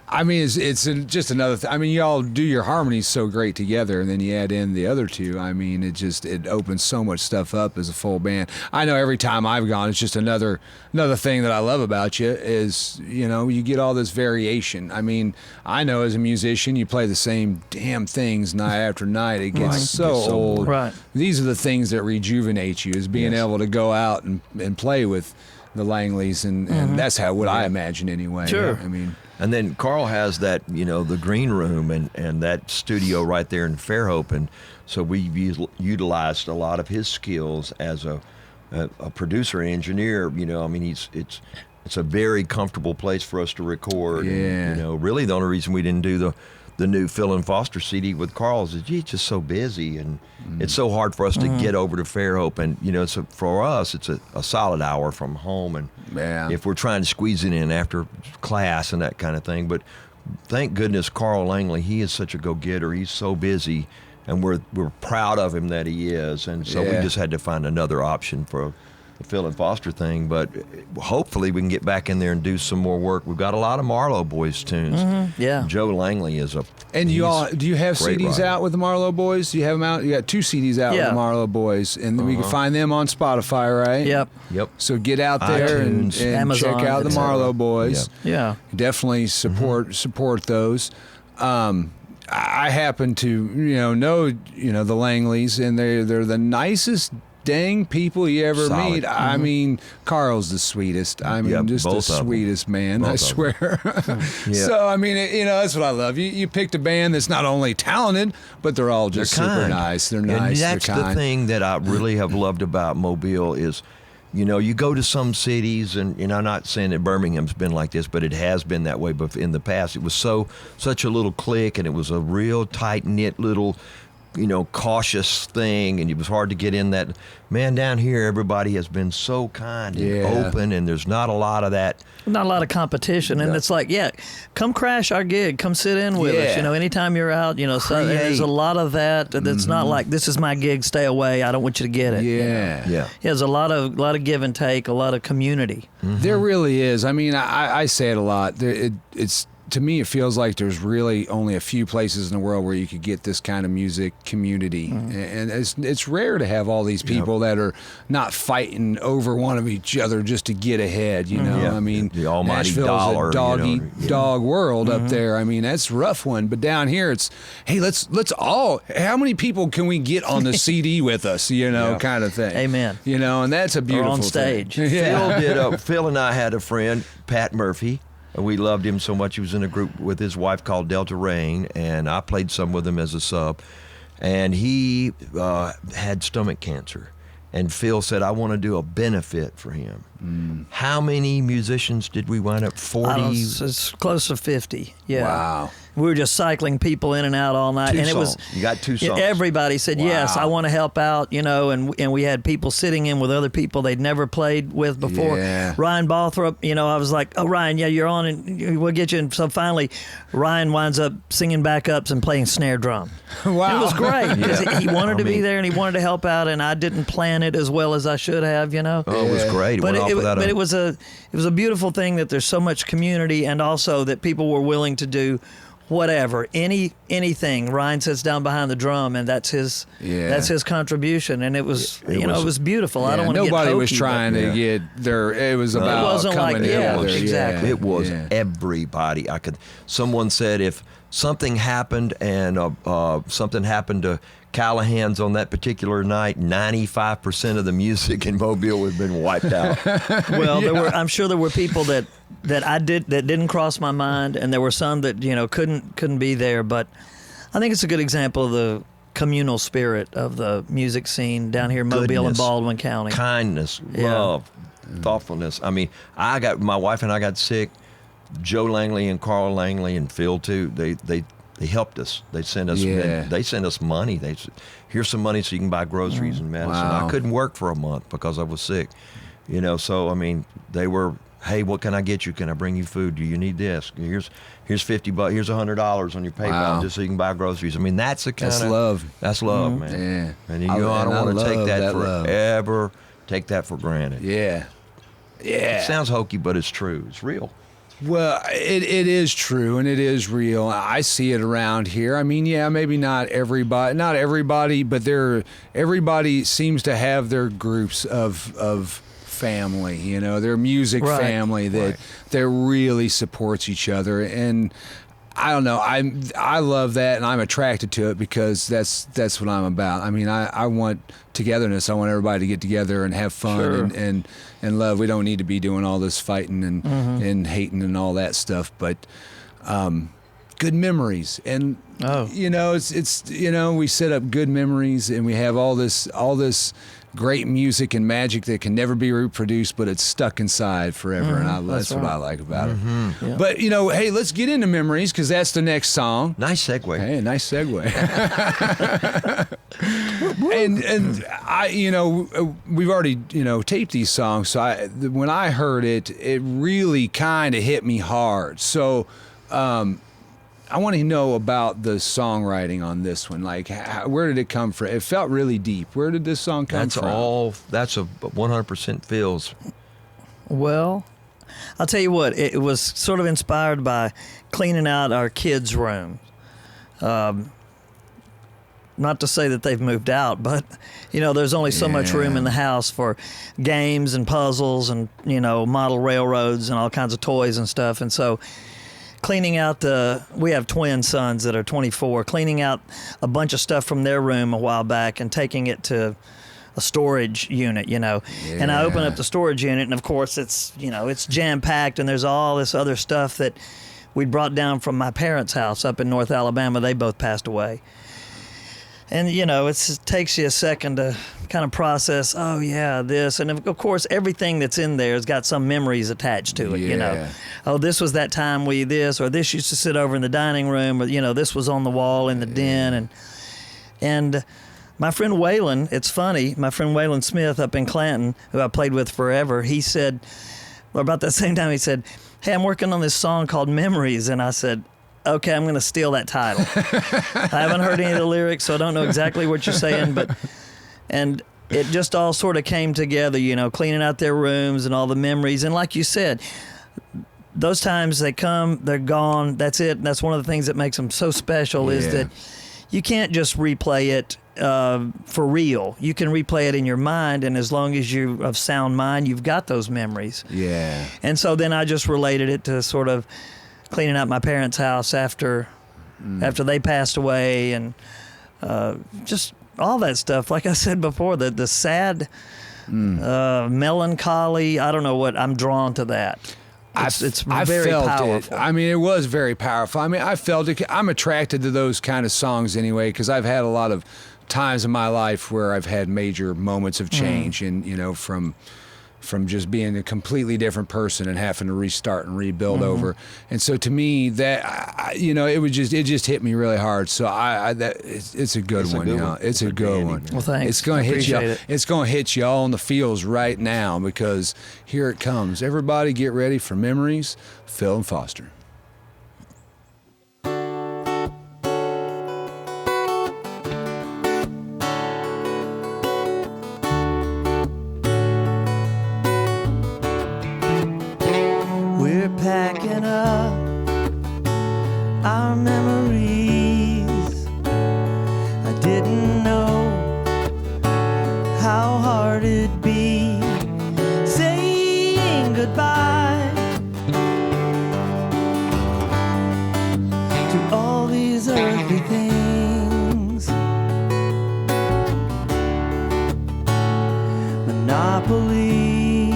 I mean, it's just another thing. I mean, y'all do your harmonies so great together, and then you add in the other two. I mean, it opens so much stuff up as a full band. I know every time I've gone, it's just another thing that I love about you is, you get all this variation. I mean, I know as a musician, you play the same damn things night after night. It gets Right. so Gets so old. bored. Right. These are the things that rejuvenate you, is being Yes. able to go out and play with the Langleys, and that's what I imagine anyway. Sure. I mean... And then Carl has that, the green room and that studio right there in Fairhope. And so we utilized a lot of his skills as a a producer and engineer. You know, I mean, it's a very comfortable place for us to record. Yeah. And, you know, really the only reason we didn't do the new Phil and Foster CD with Carl's is he's just so busy, and it's so hard for us to get over to Fairhope. And, you know, for us, it's a solid hour from home. And Yeah. if we're trying to squeeze it in after class and that kind of thing. But thank goodness Carl Langley, he is such a go-getter. He's so busy, and we're proud of him that he is. And so we Yeah. just had to find another option for the Phil and Foster thing, but hopefully we can get back in there and do some more work. We've got a lot of Marlowe Boys tunes. Yeah. Joe Langley is And do you have great CDs writer. out with the Marlowe Boys? Do you have them out? You got 2 CDs out with Yeah. the Marlowe Boys, and we can find them on Spotify, right? Yep. Yep. So get out there and iTunes, Amazon, check out the etc. Marlowe Boys. Yeah. Definitely support those. I happen to know the Langleys, and they're the nicest dang people you ever Solid. meet. I mean, Carl's the sweetest. I mean, Yeah, just the both of 'em. sweetest man. Both I of 'em. swear. Yeah. So I mean, that's what I love. You picked a band that's not only talented, but they're all just They're super kind. nice. They're And nice. that's they're the kind. thing that I really have loved about Mobile is, you know, you go to some cities, and I'm not saying that Birmingham's been like this, but it has been that way. But in the past, it was such a little clique, and it was a real tight knit little, you know, cautious thing, and it was hard to get in that. Man, down here, everybody has been so kind and Yeah. open, and there's not a lot of that. Not a lot of competition, and it's like, come crash our gig, come sit in with us. Yeah. You know, anytime you're out, you know, so Create. there's a lot of that. That's not like, this is my gig, stay away. I don't want you to get it. you know? Yeah. Yeah. There's a lot of give and take, a lot of community. There really is. I mean, I say it a lot. It's to me, it feels like there's really only a few places in the world where you could get this kind of music community, and it's rare to have all these people that are not fighting over one of each other just to get ahead. You know, Yeah. I mean, The almighty Nashville's dollar, a dog you know. eat dog world up there. I mean, that's a rough one. But down here, it's hey, let's all. How many people can we get on the CD with us? You know, Yeah. kind of thing. Amen. You know, and that's a beautiful on thing. stage. Yeah. Phil and I had a friend, Pat Murphy, and we loved him so much. He was in a group with his wife called Delta Rain, and I played some with him as a sub. And he had stomach cancer. And Phil said, I want to do a benefit for him. How many musicians did we wind up? I 40? don't, it's close to 50. Yeah. Wow. We were just cycling people in and out all night, Two and it was. songs. You got 2 songs. Everybody said yes. Wow. I want to help out, you know, and we had people sitting in with other people they'd never played with before. Yeah. Ryan Balthrop, you know, I was like, oh Ryan, yeah, you're on, and we'll get you. And so finally, Ryan winds up singing backups and playing snare drum. Wow. It was great because Yeah. he wanted to be mean- there and he wanted to help out, and I didn't plan it as well as I should have, you know. Oh, it was great. It But went off without it was a beautiful thing that there's so much community, and also that people were willing to do whatever, anything. Ryan sits down behind the drum, and that's his contribution, and it was it was beautiful. I don't want to get Nobody was hokey, trying but- to get there. It was about wasn't coming like- yeah, together. exactly. It was Yeah. everybody. Someone said if something happened and something happened to Callaghan's on that particular night, 95% of the music in Mobile would have been wiped out. Well, I'm sure there were people that didn't cross my mind, and there were some that couldn't be there. But I think it's a good example of the communal spirit of the music scene down here in Mobile and Goodness, Baldwin County. Kindness, Yeah. love, thoughtfulness. I mean, my wife and I got sick. Joe Langley and Carl Langley and Phil too. They helped us. They sent us. Yeah. They sent us money. They said, "Here's some money so you can buy groceries and medicine." Wow. I couldn't work for a month because I was sick. So I mean, they were. Hey, what can I get you? Can I bring you food? Do you need this? Here's $50. Here's $100 on your PayPal Wow. just so you can buy groceries. I mean, that's the kind That's of love. That's love, man. Yeah. And I I don't want to take love that love. forever. Take that for granted. Yeah. Yeah. It sounds hokey, but it's true. It's real. Well, it is true, and it is real. I see it around here. I mean, yeah, maybe not everybody, but everybody seems to have their groups of family, their music Right. family that really supports each other. And I don't know, I love that, and I'm attracted to it because that's what I'm about. I mean, I want togetherness. I want everybody to get together and have fun Sure. and love. We don't need to be doing all this fighting and hating and all that stuff, but good memories. And Oh. it's we set up good memories, and we have all this great music and magic that can never be reproduced, but it's stuck inside forever, and that's what I like about it. Yeah. But hey, let's get into memories because that's the next song. Nice segue. Hey, nice segue. and I, we've already taped these songs, so when I heard it, it really kind of hit me hard. So. I want to know about the songwriting on this one. Like, where did it come from? It felt really deep. Where did this song come from? That's a 100% feels. Well, I'll tell you what, it was sort of inspired by cleaning out our kids' room. Not to say that they've moved out, but, there's only so much room in the house for games and puzzles and, model railroads and all kinds of toys and stuff. And so cleaning out we have twin sons that are 24, cleaning out a bunch of stuff from their room a while back and taking it to a storage unit, And I open up the storage unit, and of course it's jam-packed, and there's all this other stuff that we brought down from my parents' house up in North Alabama. They both passed away. And, it takes you a second to kind of process, oh, yeah, this. And, of course, everything that's in there has got some memories attached to it, Oh, this was that time or this used to sit over in the dining room, or, this was on the wall in the den. And my friend Waylon, it's funny, my friend Waylon Smith up in Clanton, who I played with forever, he said, about that same time, he said, hey, I'm working on this song called Memories. And I said, okay, I'm going to steal that title. I haven't heard any of the lyrics, so I don't know exactly what you're saying, and it just all sort of came together, cleaning out their rooms and all the memories. And like you said, those times they come, they're gone, that's it. And that's one of the things that makes them so special is that you can't just replay it for real. You can replay it in your mind, and as long as you're of sound mind, you've got those memories. Yeah. And so then I just related it to sort of cleaning out my parents' house after they passed away, and just all that stuff. Like I said before, the sad, melancholy. I don't know what I'm drawn to that. It's very powerful. I mean, it was very powerful. I mean, I felt it. I'm attracted to those kind of songs anyway because I've had a lot of times in my life where I've had major moments of change, and from just being a completely different person and having to restart and rebuild over. And so to me, that it just hit me really hard. So it's a good one. It's a good one. Well, thanks. It's going to hit you. It. It's going to hit you all in the feels right now because here it comes. Everybody, get ready for Memories. Phil and Foster. Packing up our memories. I didn't know how hard it'd be saying goodbye to all these earthly things. Monopoly,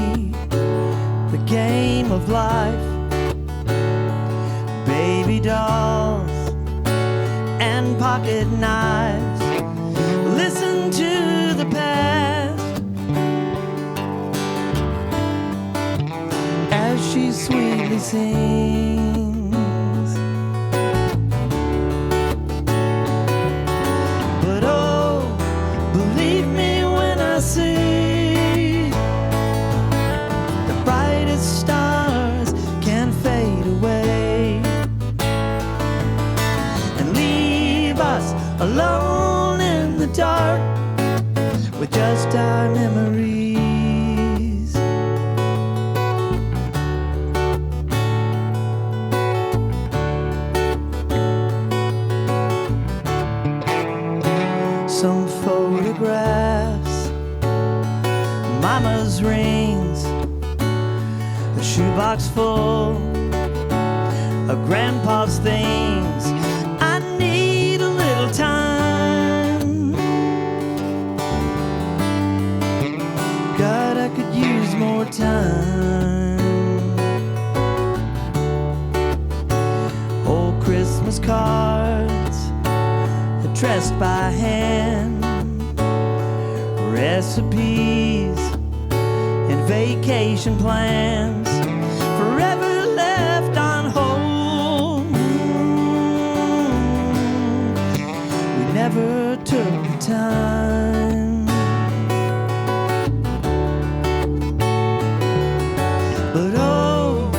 the game of life. Baby dolls and pocket knives. Listen to the past as she sweetly sings. But oh, believe me when I say the brightest stars can fade away alone in the dark with just our memories. Some photographs, mama's rings, a shoebox full of grandpa's things. Time. God, I could use more time. Old Christmas cards addressed by hand, recipes and vacation plans forever left on hold. We never took the time, but oh,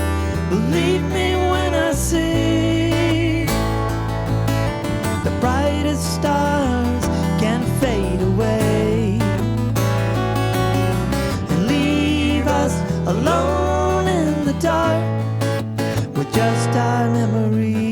believe me when I say the brightest stars can fade away and leave us alone in the dark with just our memories.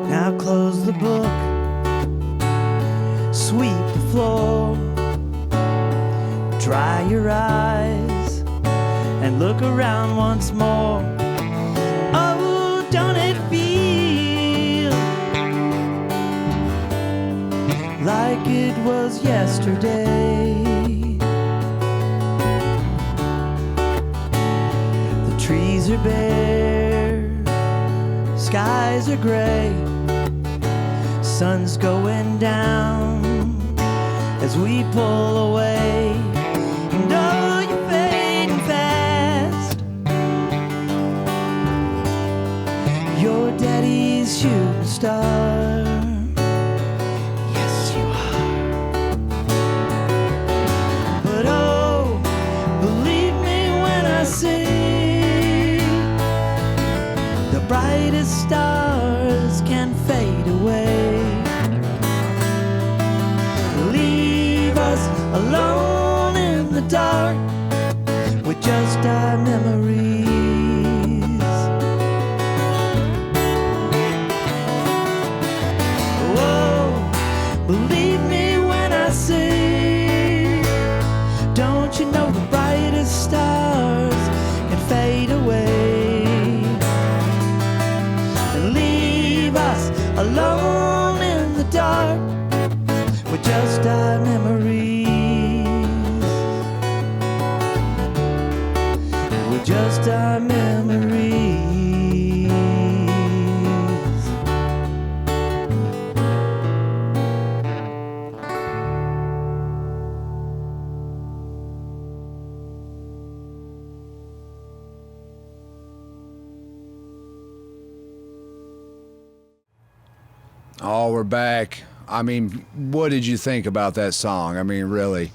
Now close the book, sweep the floor, dry your eyes, and look around once more. Oh, don't it feel like it was yesterday? The trees are bare, skies are gray, sun's going down as we pull away. And oh, you're fading fast, your daddy's shooting star. Yes, you are. But oh, believe me when I say the brightest stars can fade away, leave us alone in the dark with just our memories. Oh, believe me when I say, don't you know the brightest stars can fade away and leave us alone in the dark with just our memories. With just our memories. Oh, we're back. I mean, what did you think about that song? I mean, really.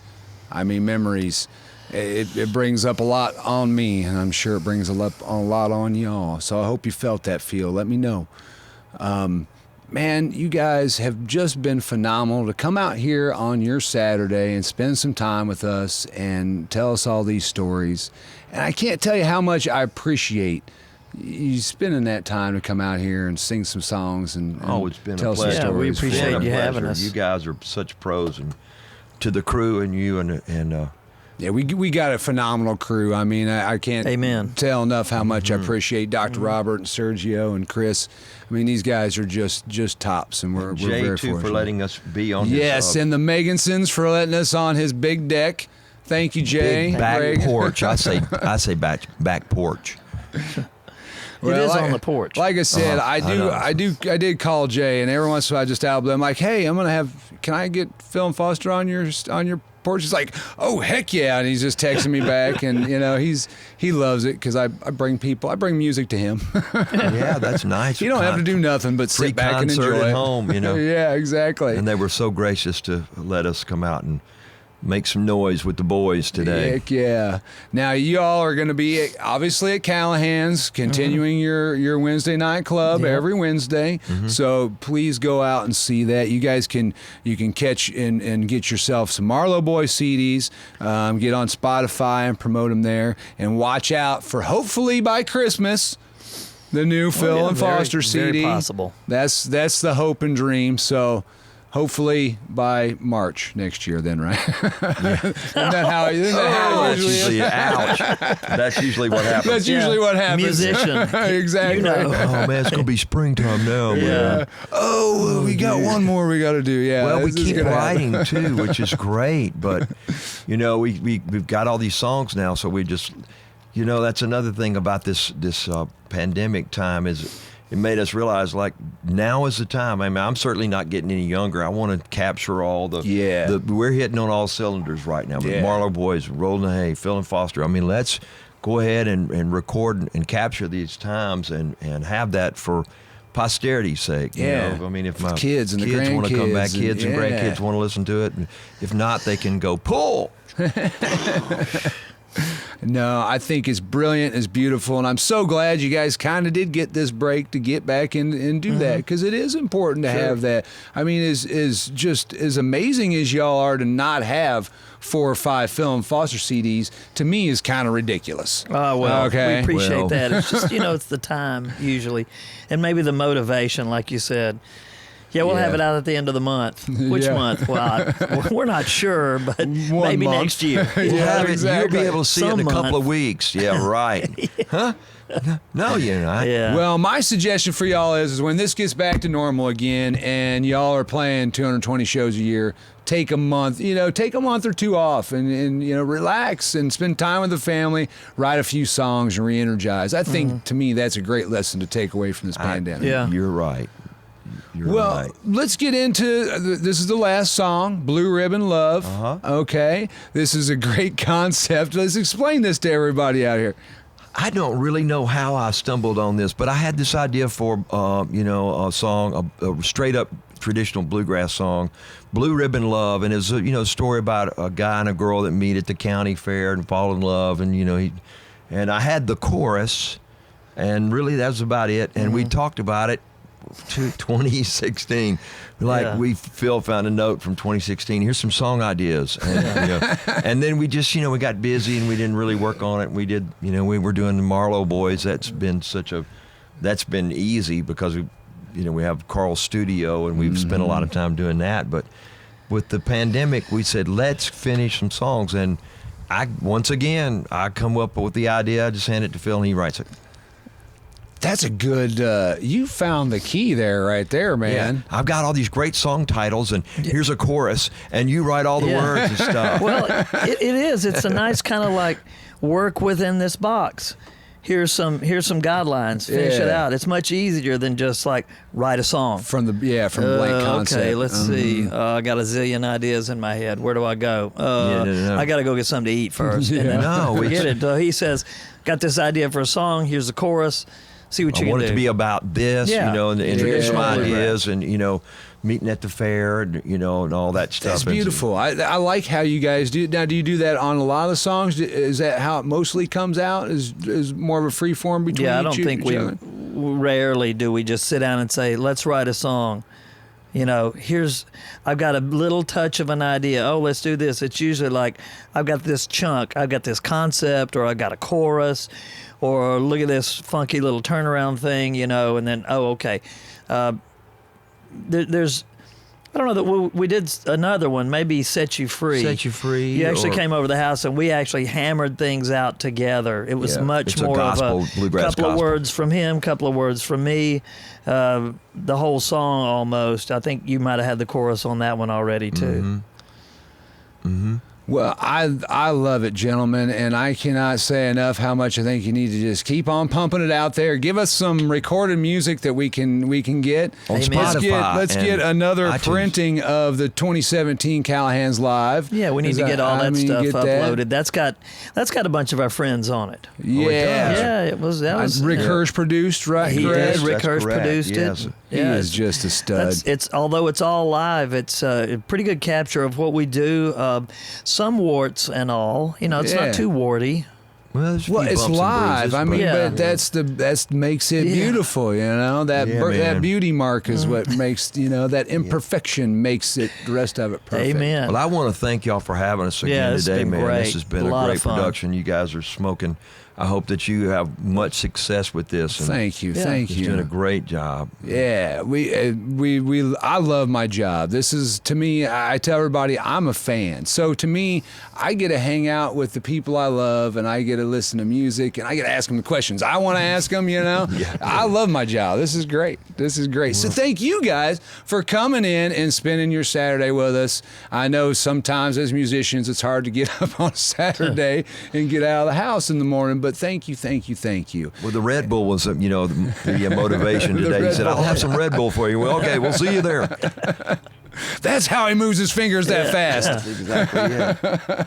I mean, memories. It brings up a lot on me, and I'm sure it brings a lot on y'all. So I hope you felt that feel. Let me know. Man, you guys have just been phenomenal to come out here on your Saturday and spend some time with us and tell us all these stories. And I can't tell you how much I appreciate you spending that time to come out here and sing some songs and Oh, it's been tell a some pleasure. Yeah, we stories. appreciate Been a you having pleasure. us. You guys are such pros, and to the crew and you and Yeah, we got a phenomenal crew. I mean, I can't Amen. tell enough how much Mm-hmm. I appreciate Dr. Robert and Sergio and Chris. I mean, these guys are just tops, and we're Jay very too fortunate. for letting us be on Yes, this. and the Megansons for letting us on his big deck. Thank you, Jay. Big back Greg. porch. I say back porch. It is like, on the porch. Like I said, I I did call Jay, and every once in a while I just tell them like, "Hey, can I get Phil and Foster on your porch?" He's like, "Oh heck yeah!" And he's just texting me back, and you know he loves it because I bring music to him. Yeah, that's nice. You don't have to do nothing but free sit back and concert enjoy at it. home, you know. Yeah, exactly. And they were so gracious to let us come out and make some noise with the boys today. Heck yeah. Now, y'all are going to be obviously at Callaghan's, continuing your Wednesday night club every Wednesday. So please go out and see that. You guys can catch and get yourself some Marlowe Boys CDs, get on Spotify and promote them there, and watch out for, hopefully by Christmas, the new Phil and Foster CD. Very possible. That's the hope and dream. So hopefully by March next year, then, right? Isn't that how it usually is? Ouch. That's usually what happens. That's usually what happens. Musician. Exactly. You know. Oh, man, it's going to be springtime now. Yeah. Man. Oh, we got one more we got to do. Yeah. Well, we this is keep gonna writing, happen. too, which is great. But, we've got all these songs now, so we just, that's another thing about this pandemic time is it made us realize, like, now is the time. I mean, I'm certainly not getting any younger. I want to capture all we're hitting on all cylinders right now. With Marlowe Boys, Rolling the Hay, Phil and Foster. I mean, let's go ahead and record and capture these times and have that for posterity's sake. Yeah. I mean, if my kids and the kids want to come back, grandkids kids and and- grandkids want to listen to it. And if not, they can go pull. No, I think it's brilliant, it's beautiful, and I'm so glad you guys kind of did get this break to get back and do that, because it is important to have that. I mean, is just as amazing as y'all are to not have 4 or 5 Phil and Foster CDs, to me is kind of ridiculous. Oh, well, Okay. we appreciate Well. that. It's just, it's the time usually, and maybe the motivation, like you said. Yeah, we'll have it out at the end of the month. Which Yeah. month? Well, we're not sure, but maybe month. next year. Yeah, You'll have it. exactly. You'll be able to see it in a Some couple month. of weeks. Yeah, right. Huh? No, you're not. Yeah. Well, my suggestion for y'all is when this gets back to normal again and y'all are playing 220 shows a year, take a month, take a month or 2 off and relax and spend time with the family, write a few songs and re-energize. I think, to me, that's a great lesson to take away from this pandemic. Yeah. You're right. You're Well, right. let's get into this is the last song, Blue Ribbon Love. Okay. This is a great concept. Let's explain this to everybody out here. I don't really know how I stumbled on this, but I had this idea for, a song, a straight up traditional bluegrass song, Blue Ribbon Love, and it's a story about a guy and a girl that meet at the county fair and fall in love, and and I had the chorus, and really that was about it, and we talked about it. 2016, Phil found a note from 2016. Here's some song ideas, and, and then we just we got busy and we didn't really work on it. We did we were doing the Marlowe Boys. That's been easy because we have Carl's studio and we've spent a lot of time doing that. But with the pandemic, we said let's finish some songs, and I come up with the idea. I just hand it to Phil and he writes it. That's a good, you found the key there right there, man. Yeah. I've got all these great song titles, and here's a chorus, and you write all the words and stuff. Well, it is. It's a nice kind of like work within this box. Here's some guidelines. Finish it out. It's much easier than just like write a song. From blank concept. Okay, let's see. I got a zillion ideas in my head. Where do I go? No. I got to go get something to eat first. And then get it. He says, got this idea for a song. Here's the chorus. See what you I can want do. it to be about this, and introduce some Totally ideas, and meeting at the fair, and and all that stuff. That's beautiful. I like how you guys do. Now, do you do that on a lot of the songs? Is that how it mostly comes out? Is more of a free form between? I don't think each other? rarely do we just sit down and say, let's write a song. I've got a little touch of an idea. Oh, let's do this. It's usually like, I've got this chunk, I've got this concept, or I've got a chorus, or look at this funky little turnaround thing, and then, okay. There's, I don't know that we did another one, maybe Set You Free. Set You Free. You actually came over the house and we actually hammered things out together. It was much it's more a gospel, of a bluegrass couple gospel. of words from him, couple of words from me. The whole song almost. I think you might have had the chorus on that one already too. Well, I love it, gentlemen, and I cannot say enough how much I think you need to just keep on pumping it out there. Give us some recorded music that we can get. On Spotify Let's get another iTunes. printing of the 2017 Callaghan's Live. Yeah, we need to get all that stuff get uploaded. That's got a bunch of our friends on it. Yeah. Yeah, it was. That was Rick Hirsch produced, right? He correct? did. Rick That's Hirsch correct, produced yes. it. He is just a stud. Although it's all live, it's a pretty good capture of what we do. Some warts and all. It's not too warty. Well, it's live. I mean, Yeah. but that's makes it beautiful. That beauty mark is what makes that imperfection makes it the rest of it perfect. Amen. Well, I want to thank y'all for having us again it's today, been man. great. This has been A a lot great of fun. production. You guys are smoking. I hope that you have much success with this. And Thank you, Yeah. thank you're you. doing a great job. Yeah, I love my job. This is, to me, I tell everybody I'm a fan. So to me, I get to hang out with the people I love, and I get to listen to music, and I get to ask them the questions I want to ask them. I love my job. This is great. So thank you guys for coming in and spending your Saturday with us. I know sometimes as musicians it's hard to get up on Saturday and get out of the house in the morning, but thank you. Well, the Red Bull was, the motivation The today. Red He said, "I'll Bull. have some Red Bull for you." Well, okay, we'll see you there. That's how he moves his fingers that fast. Exactly. Yeah.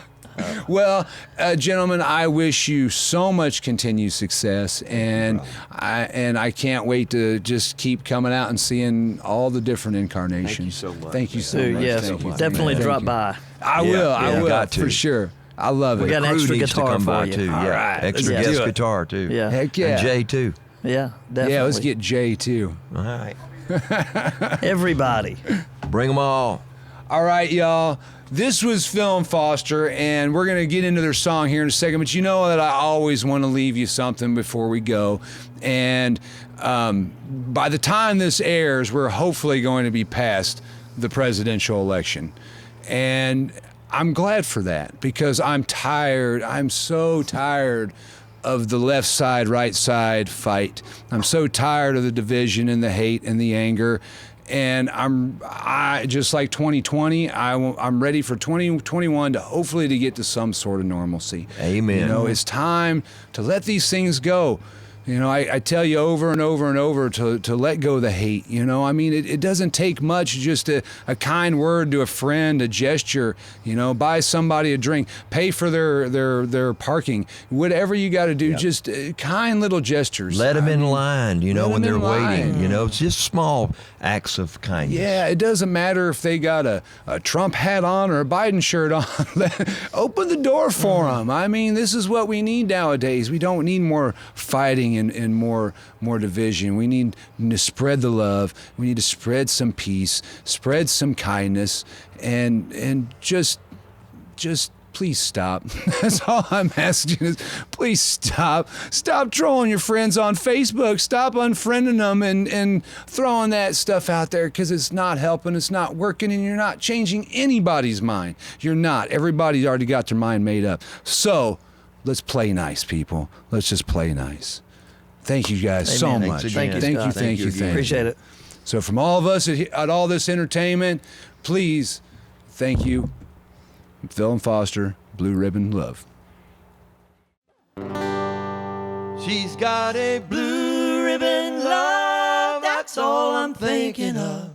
Well, gentlemen, I wish you so much continued success, and I can't wait to just keep coming out and seeing all the different incarnations. Thank you so much. Thank you so much. Yes, Thank you. definitely Thank drop you. by. I will. I Yeah, will got to. for sure. I love We it. got an Crew extra needs to guitar come for by you. too. All Yeah, right. extra Let's guest do it. guitar too. Yeah. Heck yeah. And Jay too. Yeah, definitely. Yeah, let's get Jay too. All right, everybody. bring them all. All right, y'all. This was Phil and Foster, and we're going to get into their song here in a second. But you know that I always want to leave you something before we go. And by the time this airs, we're hopefully going to be past the presidential election. And I'm glad for that, because I'm tired. I'm so tired of the left side, right side fight. I'm so tired of the division and the hate and the anger. And I just like 2020, I'm ready for 2021 to hopefully to get to some sort of normalcy. Amen. It's time to let these things go. I tell you over and over and over to let go of the hate. I mean, it doesn't take much, just a kind word to a friend, a gesture, buy somebody a drink, pay for their parking, whatever you got to do, just kind little gestures. Let them in line, let when 'em they're in waiting. line. It's just small acts of kindness. Yeah, it doesn't matter if they got a Trump hat on or a Biden shirt on. Open the door for them. I mean, this is what we need nowadays. We don't need more fighting and more division. We need to spread the love. We need to spread some peace, spread some kindness, and just please stop. That's all I'm asking is please stop. Stop trolling your friends on Facebook. Stop unfriending them and throwing that stuff out there, because it's not helping, it's not working, and you're not changing anybody's mind. You're not. Everybody's already got their mind made up. So let's play nice, people. Let's just play nice. Thank you guys so Amen. much. Thank you, Thank you, Scott. thank you, thank you. Appreciate it. So from all of us at All This Entertainment, please, thank you. Phil and Foster, Blue Ribbon Love. She's got a blue ribbon love, that's all I'm thinking of.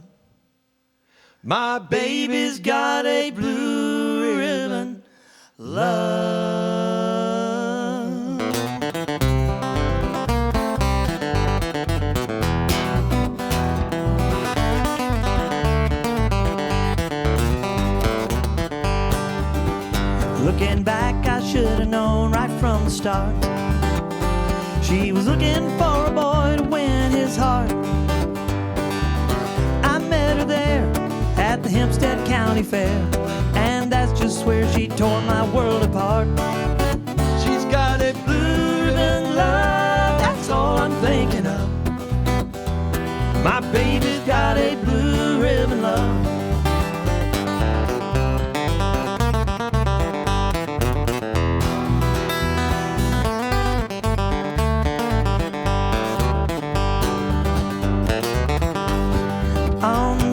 My baby's got a blue ribbon love. Looking back, I should have known right from the start. She was looking for a boy to win his heart. I met her there at the Hempstead County Fair, and that's just where she tore my world apart. She's got a blue ribbon love, that's all I'm thinking of. My baby's got a blue ribbon love.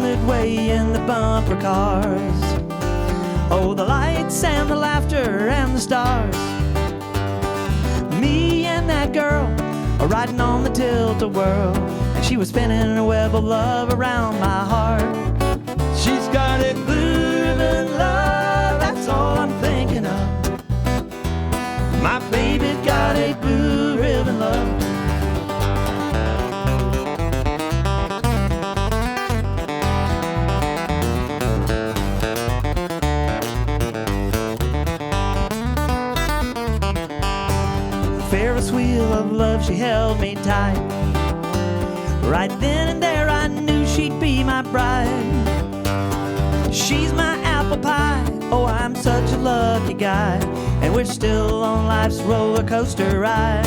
Midway in the bumper cars, oh, the lights and the laughter and the stars. Me and that girl are riding on the tilt-a-whirl, and she was spinning a web of love around my heart. She's got a blue ribbon love, that's all I'm thinking of. My baby's got a blue ribbon love. Ferris wheel of love, she held me tight. Right then and there I knew she'd be my bride. She's my apple pie, oh I'm such a lucky guy. And we're still on life's roller coaster ride.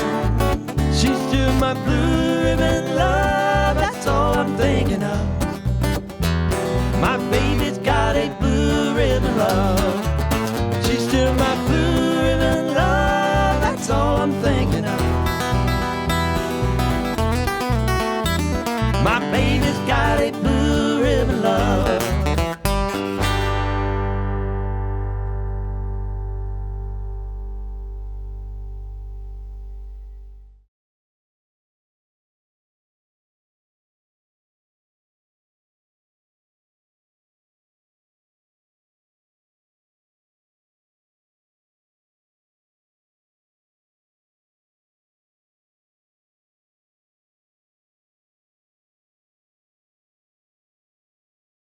She's still my blue ribbon love, that's all I'm thinking of.